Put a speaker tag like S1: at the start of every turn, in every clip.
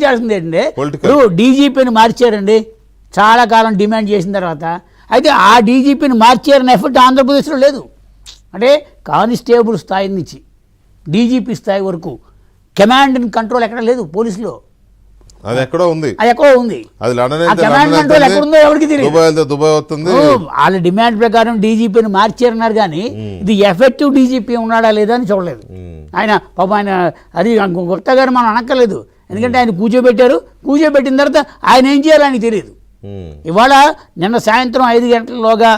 S1: గమనించాల్సింది ఏంటంటే ఇప్పుడు డీజీపీని మార్చారండి, చాలా కాలం డిమాండ్ చేసిన తర్వాత. అయితే ఆ డీజీపీని మార్చారనే ఎఫర్ట్ ఆంధ్రప్రదేశ్లో లేదు. అంటే కానిస్టేబుల్ స్థాయి నుంచి డీజీపీ స్థాయి వరకు కమాండ్ అండ్ కంట్రోల్ ఎక్కడ లేదు పోలీసులో.
S2: అది ఎక్కడో ఉంది,
S1: అది కమాండ్ కంట్రోల్ ఎక్కడుందో ఎవరికి తెలియదు. వాళ్ళ డిమాండ్ ప్రకారం డీజీపీని మార్చారన్నారు కానీ ఇది ఎఫెక్టివ్ డీజీపీ ఉన్నాడా లేదా అని చూడలేదు. ఆయన పాపం ఆయన అది గుప్తా గారు మనం అనక్కర్లేదు, ఎందుకంటే ఆయన కూర్చోబెట్టిన తర్వాత ఆయన ఏం చేయాలో ఆయనకి తెలియదు. ఇవాళ నిన్న సాయంత్రం 5 గంటలలోగా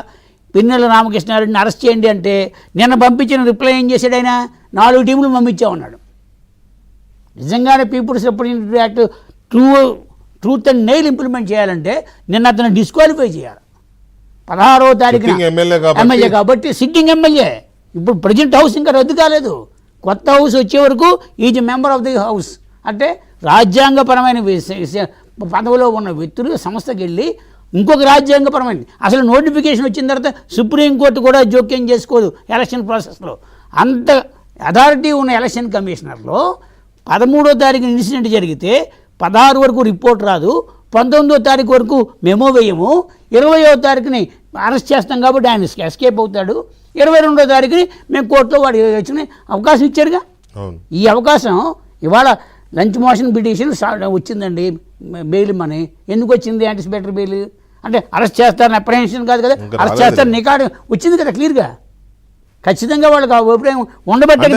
S1: పిన్నెల రామకృష్ణారెడ్డిని అరెస్ట్ చేయండి అంటే నిన్న పంపించిన రిప్లై ఏం చేశాడు, ఆయన 4 టీములు పంపించామన్నాడు. నిజంగానే peoples representative act truth and nail implement చేయాలంటే నిన్న అతను డిస్క్వాలిఫై చేయాలి. 16వ తారీఖున ఎమ్మెల్యే కాబట్టి సిట్టింగ్ ఎమ్మెల్యే. ఇప్పుడు ప్రజెంట్ హౌస్ ఇంకా రద్దు కాలేదు, కొత్త హౌస్ వచ్చే వరకు is member of the house. అంటే రాజ్యాంగపరమైన పదవిలో ఉన్న వ్యక్తులు సంస్థకి వెళ్ళి ఇంకొక రాజ్యాంగపరమైనది. అసలు నోటిఫికేషన్ వచ్చిన తర్వాత సుప్రీంకోర్టు కూడా జోక్యం చేసుకోదు ఎలక్షన్ ప్రాసెస్లో. అంత అథారిటీ ఉన్న ఎలక్షన్ కమిషనర్లో 13వ తారీఖున ఇన్సిడెంట్ జరిగితే 16 వరకు రిపోర్ట్ రాదు, 19వ తారీఖు వరకు మెమో వేయము, 20వ తారీఖుని అరెస్ట్ చేస్తాం కాబట్టి ఆయన ఎస్కేప్ అవుతాడు. 22వ తారీఖుని మేము కోర్టులో వాడు వచ్చిన అవకాశం ఇచ్చారుగా. ఈ అవకాశం ఇవాళ లంచ్ మోషన్ పిటిషన్ వచ్చిందండి, బెయిల్ మనీ ఎందుకు వచ్చింది, యాంటిసిపేటరీ బెయిల్ అంటే అరెస్ట్ చేస్తారని అప్రహెన్షన్ కాదు కదా, అరెస్ట్ చేస్తారని నికాడు వచ్చింది కదా క్లియర్గా. ఖచ్చితంగా వాళ్ళకి అభిప్రాయం ఉండబట్టే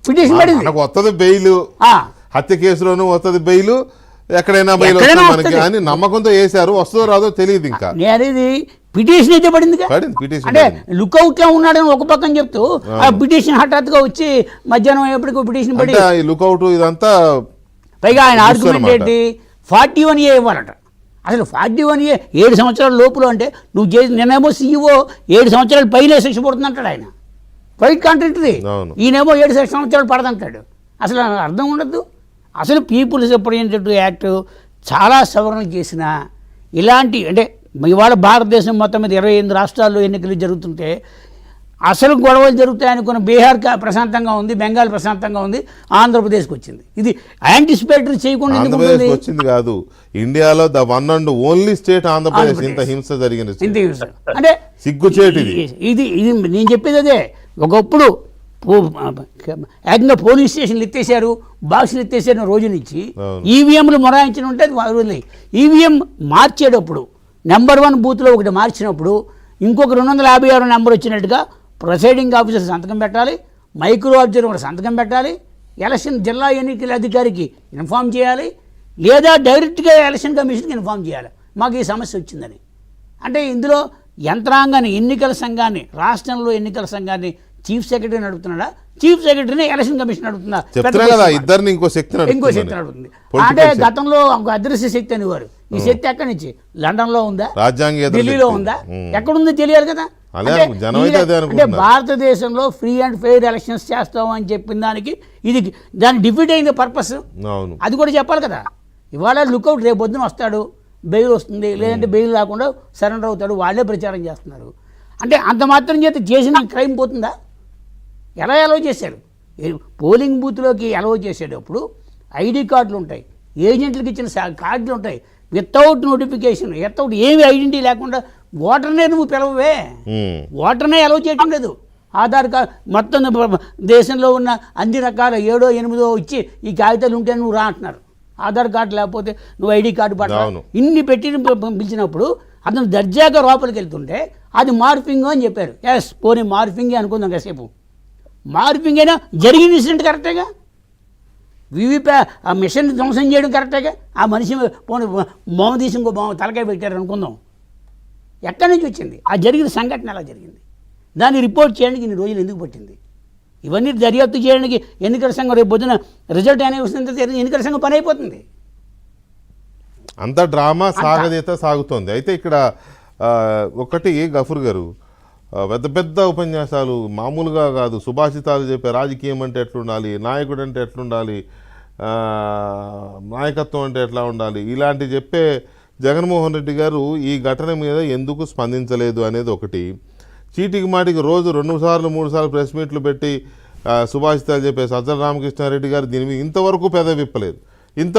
S1: పిటిషన్ పడింది.
S2: వస్తుంది బెయిల్, హత్య కేసులోనూ వస్తుంది బెయిల్, ఎక్కడైనా బెయిల్ మనకి అని నమ్మకంతో వేశారు. వస్తుందో రాదో తెలియదు. ఇంకా
S1: అనేది పిటిషన్ అయితే పడింది అంటే లుకౌట్ లో ఉన్నాడని ఒక పక్కన చెప్తూ ఆ పిటిషన్ హఠాత్తుగా వచ్చి మధ్యాహ్నం అయ్యేప్పటికి పిటిషన్ పడి
S2: లుకౌట్ ఇదంతా.
S1: పైగా ఆయన ఆర్గ్యుమెంట్ ఏంటి, 41A ఇవ్వాలట. అసలు 41A 7 సంవత్సరాల లోపల అంటే నువ్వు చేసి నిన్నేమో సీఈఓ 7 సంవత్సరాలు పైన శిక్ష పడుతుందంటాడు ఆయన, క్వైట్ కాంట్రాక్టరీ. ఈయనేమో 7 సంవత్సరాలు పడదంటాడు. అసలు అర్థం ఉండద్దు. అసలు పీపుల్స్ రిప్రజెంటేటివ్ యాక్ట్ చాలా సవరణలు చేసిన ఇలాంటి అంటే ఇవాళ భారతదేశం మొత్తం మీద 28 రాష్ట్రాల్లో ఎన్నికలు జరుగుతుంటే అసలు గొడవలు జరుగుతాయి అనుకున్న బీహార్ ప్రశాంతంగా ఉంది, బెంగాల్ ప్రశాంతంగా ఉంది, ఆంధ్రప్రదేశ్కి వచ్చింది. ఇది యాంటిసిపేటరీ చేయకుండా
S2: వచ్చింది కాదు. ఇండియాలో the one and only state Andhra Pradesh. ఇంత హింస జరిగింది
S1: అంటే
S2: సిగ్గుచేటు.
S1: ఇది నేను చెప్పేది అదే. ఒకప్పుడు ఏకంగా పోలీస్ స్టేషన్లు ఎత్తేసారు, బాక్సులు ఎత్తేసారు రోజు నుంచి. ఈవీఎంలు మొరాయించిన ఉంటే అది ఈవీఎం మార్చేటప్పుడు నెంబర్ 1 బూత్లో ఒకటి మార్చినప్పుడు ఇంకొక 256 నెంబర్ వచ్చినట్టుగా ప్రిసైడింగ్ ఆఫీసర్ సంతకం పెట్టాలి, మైక్రో అబ్జర్వర్ సంతకం పెట్టాలి, ఎలక్షన్ జిల్లా ఎన్నికల అధికారికి ఇన్ఫామ్ చేయాలి, లేదా డైరెక్ట్గా ఎలక్షన్ కమిషన్కి ఇన్ఫామ్ చేయాలి మాకు ఈ సమస్య వచ్చిందని. అంటే ఇందులో యంత్రాంగాన్ని, ఎన్నికల సంఘాన్ని, రాష్ట్రంలో ఎన్నికల సంఘాన్ని చీఫ్ సెక్రటరీ నడుపుతున్నాడా, చీఫ్ సెక్రటరీని ఎలక్షన్ కమిషన్ నడుపుతున్నా,
S2: ఇంకో శక్తి
S1: నడుపుతుంది. అంటే గతంలో ఒక అదృశ్య శక్తి అనేవారు. ఈ శక్తి ఎక్కడి నుంచి, లండన్లో ఉందా, ఢిల్లీలో ఉందా, ఎక్కడుందో తెలియాలి కదా. అంటే భారతదేశంలో ఫ్రీ అండ్ ఫెయిర్ ఎలక్షన్స్ చేస్తామని చెప్పిన దానికి ఇది దాని డిఫీట్ అయింది పర్పస్, అది కూడా చెప్పాలి కదా. ఇవాళ లుకౌట్ రేపు పొద్దున వస్తాడు, బెయిల్ వస్తుంది, లేదంటే బెయిల్ రాకుండా సరెండర్ అవుతాడు, వాళ్ళే ప్రచారం చేస్తున్నారు. అంటే అంత మాత్రం చేత చేసిన క్రైమ్ పోతుందా? ఎలా అలౌ చేశారు? పోలింగ్ బూత్లోకి అలౌ చేసేటప్పుడు ఐడి కార్డులు ఉంటాయి, ఏజెంట్లకు ఇచ్చిన కార్డులు ఉంటాయి, వితౌట్ నోటిఫికేషన్, వితౌట్ ఏమి ఐడెంటిటీ లేకుండా ఓటర్నే నువ్వు పిలవవే, ఓటర్నే అలౌ చేయటం లేదు. ఆధార్ కార్డు మొత్తం దేశంలో ఉన్న అన్ని రకాల 7, 8 ఇచ్చి ఈ కాగితాలు ఉంటే నువ్వు రా అంటున్నారు. ఆధార్ కార్డు లేకపోతే నువ్వు ఐడి కార్డు పట్టాలి. ఇన్ని పెట్టి పిలిచినప్పుడు అతను దర్జాగా లోపలికి వెళ్తుంటే అది మార్ఫింగ్ అని చెప్పారు. ఎస్, పోనీ మార్ఫింగే అనుకుందాం కాసేపు. మార్ఫింగ్ అయినా జరిగిన ఇన్సిడెంట్ కరెక్టేగా, ఆ మిషన్ ధ్వంసం చేయడం కరెక్టేగా. ఆ మనిషి పోనీ బొమ్మ తీసి ఇంకో బొమ్మ తలకాయ పెట్టారు అనుకుందాం. ఎక్కడి నుంచి వచ్చింది ఆ జరిగిన సంఘటన? ఎలా జరిగింది? దాన్ని రిపోర్ట్ చేయడానికి ఇన్ని రోజులు ఎందుకు పట్టింది? ఇవన్నీ దర్యాప్తు చేయడానికి ఎన్నికల సంఘం రేపు పొద్దున రిజల్ట్ అనేది వస్తుంది, ఎన్నికల సంఘం పని అయిపోతుంది.
S2: అంత డ్రామా సాగుతోంది. అయితే ఇక్కడ ఒకటి గఫూర్ గారు పెద్ద పెద్ద ఉపన్యాసాలు మామూలుగా కాదు, సుభాషితాలు చెప్పే రాజకీయం అంటే ఎట్లుండాలి, నాయకుడు అంటే ఎట్లుండాలి, నాయకత్వం అంటే ఎట్లా ఉండాలి, ఇలాంటి చెప్పే జగన్మోహన్ రెడ్డి గారు ఈ ఘటన మీద ఎందుకు స్పందించలేదు అనేది ఒకటి. చీటికి మాటికి రోజు 2 సార్లు 3 సార్లు ప్రెస్ మీట్లు పెట్టి సుభాషితాలు చెప్పే సజ్జల రామకృష్ణారెడ్డి గారు దీని మీద ఇంతవరకు పెదవి విప్పలేదు. ఇంత